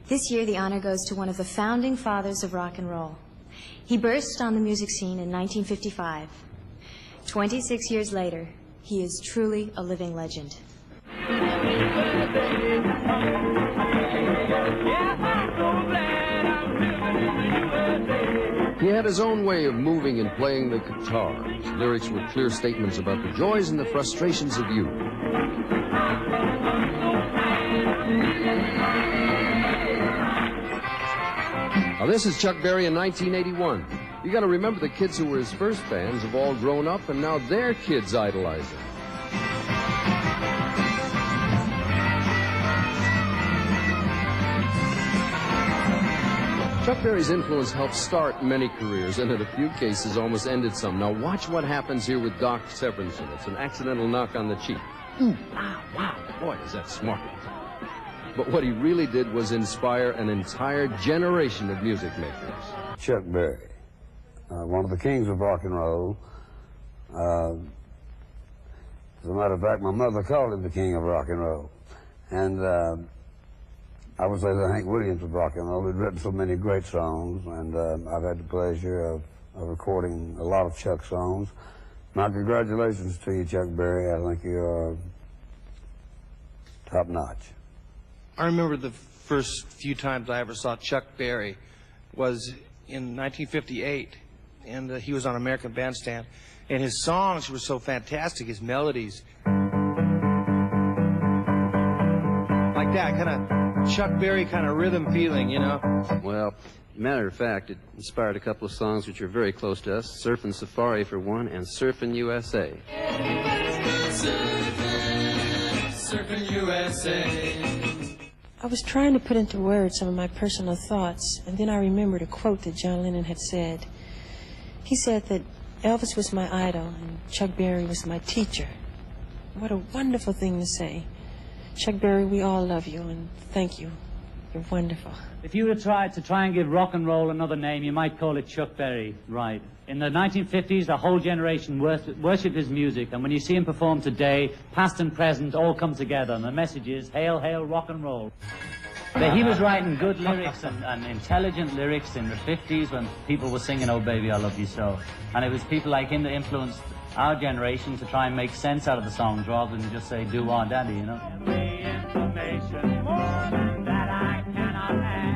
This year, the honor goes to one of the founding fathers of rock and roll. He burst on the music scene in 1955. 26 years later, he is truly a living legend. He had his own way of moving and playing the guitar. His lyrics were clear statements about the joys and the frustrations of youth. Now, this is Chuck Berry in 1981. You got to remember the kids who were his first fans have all grown up, and now their kids idolize him. Chuck Berry's influence helped start many careers, and in a few cases almost ended some. Now watch what happens here with Doc Severinsen. It's an accidental knock on the cheek. Ooh, wow, boy, is that smart. But what he really did was inspire an entire generation of music makers. Chuck Berry, one of the kings of rock and roll. As a matter of fact, my mother called him the king of rock and roll. And I would say the Hank Williams of rock and roll. He'd written so many great songs, and I've had the pleasure of recording a lot of Chuck songs. My congratulations to you, Chuck Berry. I think you are top-notch. I remember the first few times I ever saw Chuck Berry was in 1958, and he was on American Bandstand, and his songs were so fantastic, his melodies. Like that, kind of Chuck Berry kind of rhythm feeling, you know? Well, matter of fact, it inspired a couple of songs which are very close to us. Surfin' Safari for one, and Surfin' USA. Surfin' USA. I was trying to put into words some of my personal thoughts, and then I remembered a quote that John Lennon had said. He said that Elvis was my idol and Chuck Berry was my teacher. What a wonderful thing to say. Chuck Berry, we all love you, and thank you. You're wonderful. If you were to try and give rock and roll another name, you might call it Chuck Berry, right? In the 1950s, the whole generation worshipped his music, and when you see him perform today, past and present all come together, and the message is, hail, hail, rock and roll. But he was writing good lyrics and intelligent lyrics in the 50s when people were singing, Oh Baby, I Love You So. And it was people like him that influenced our generation to try and make sense out of the songs rather than just say, do-wah daddy, you know? Every information more that I cannot add.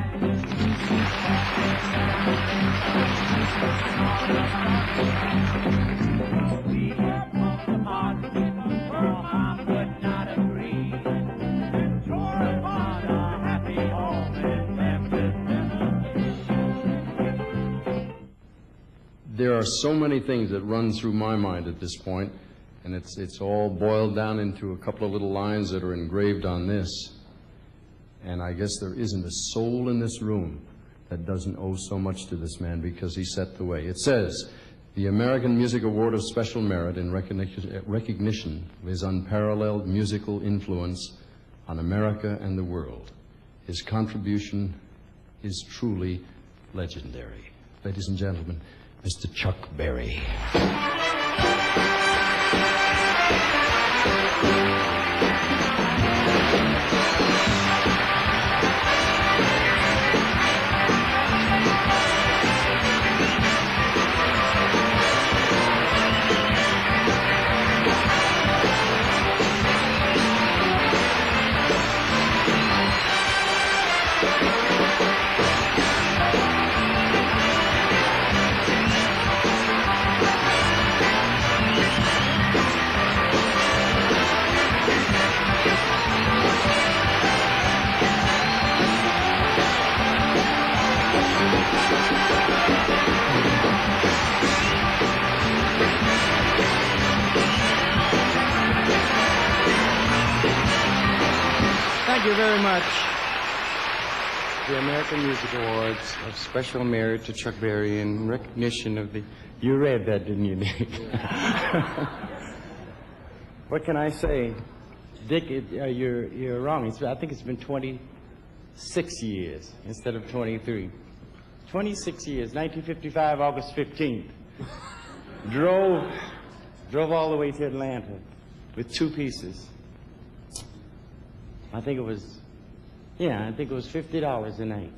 We have come apart, for I could not agree. Enjoy upon a happy home in Memphis, Tennessee. There are so many things that run through my mind at this point, and it's all boiled down into a couple of little lines that are engraved on this. And I guess there isn't a soul in this room that doesn't owe so much to this man because he set the way. It says, the American Music Award of Special Merit in recognition of his unparalleled musical influence on America and the world. His contribution is truly legendary. Ladies and gentlemen, Mr. Chuck Berry. Thank you very much. The American Music Awards of Special Merit to Chuck Berry in recognition of the... You read that, didn't you, Dick? What can I say? Dick, you're wrong. I think it's been 26 years instead of 23. 26 years, 1955, August 15th. Drove all the way to Atlanta with two pieces. I think it was Yeah, I think it was $50 a night.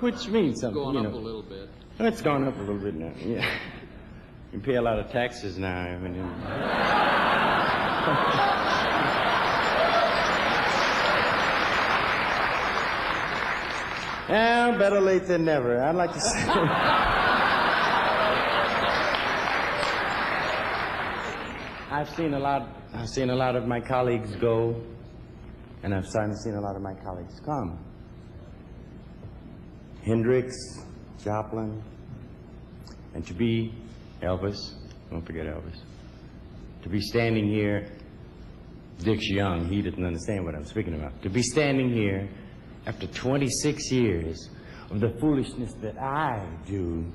Which means something, Going you up know. a little bit. It's gone up a little bit now, yeah. You pay a lot of taxes now. I mean, well, better late than never. I'd like to say. I've seen a lot of my colleagues go, and I've seen a lot of my colleagues come. Hendrix, Joplin, and to be Elvis, don't forget Elvis, to be standing here, Dick's young, he doesn't understand what I'm speaking about, to be standing here after 26 years of the foolishness that I do,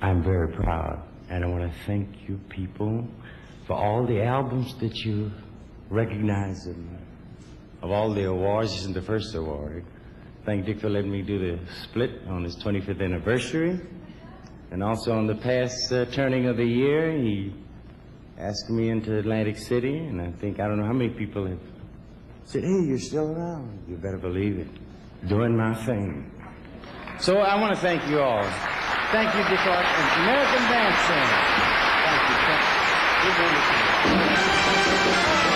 I'm very proud. And I want to thank you people for all the albums that you recognize, and of all the awards. This is the first award. Thank Dick for letting me do the split on his 25th anniversary. And also on the past turning of the year, he asked me into Atlantic City, and I don't know how many people have said, hey, you're still around. You better believe it. Doing my thing. So I want to thank you all. Thank you, Dick Art, and American Band Center. Thank you. You're wonderful.